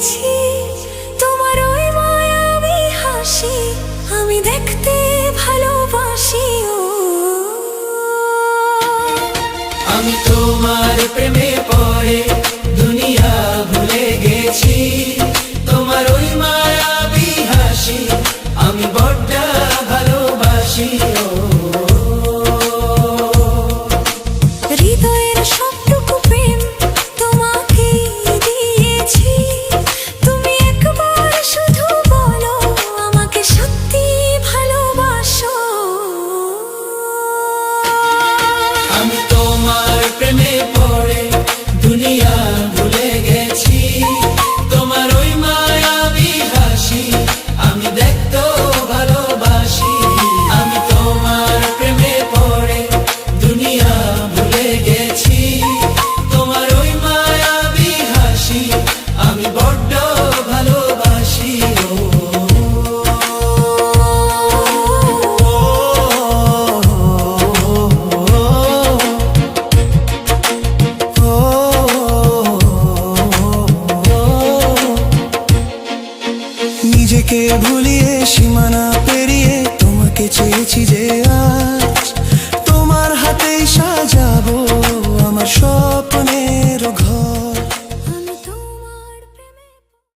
গেছি, তোমার ওই মায়াবী হাসি আমি দেখতে ভালোবাসি। আমি তোমার প্রেমে পড়ে দুনিয়া ভুলে গেছি, তোমার ওই মায়াবী হাসি আমি বড্ড ভালোবাসি। হৃদয়ের সবটুকু প্রেম তোমাকে দিয়েছি, তুমি একবার শুধু বলো আমাকে সত্যি ভালোবাসো। আমি তোমার প্রেমে পড়ে দুনিয়া ভুলে গেছি, তোমার ওই মায়াবী হাসি আমি দেখতেও ভালোবাসি। আমি তোমার প্রেমে পড়ে দুনিয়া ভুলে গেছি, তোমার ওই মায়াবী হাসি আমি বড্ড ভালোবাসি। নিজেকে ভুলিয়ে সীমানা পেরিয়ে তোমাকে চেয়েছি যে আজ তোমার হাতেই সাজাবো আমার স্বপ্নের ঘর।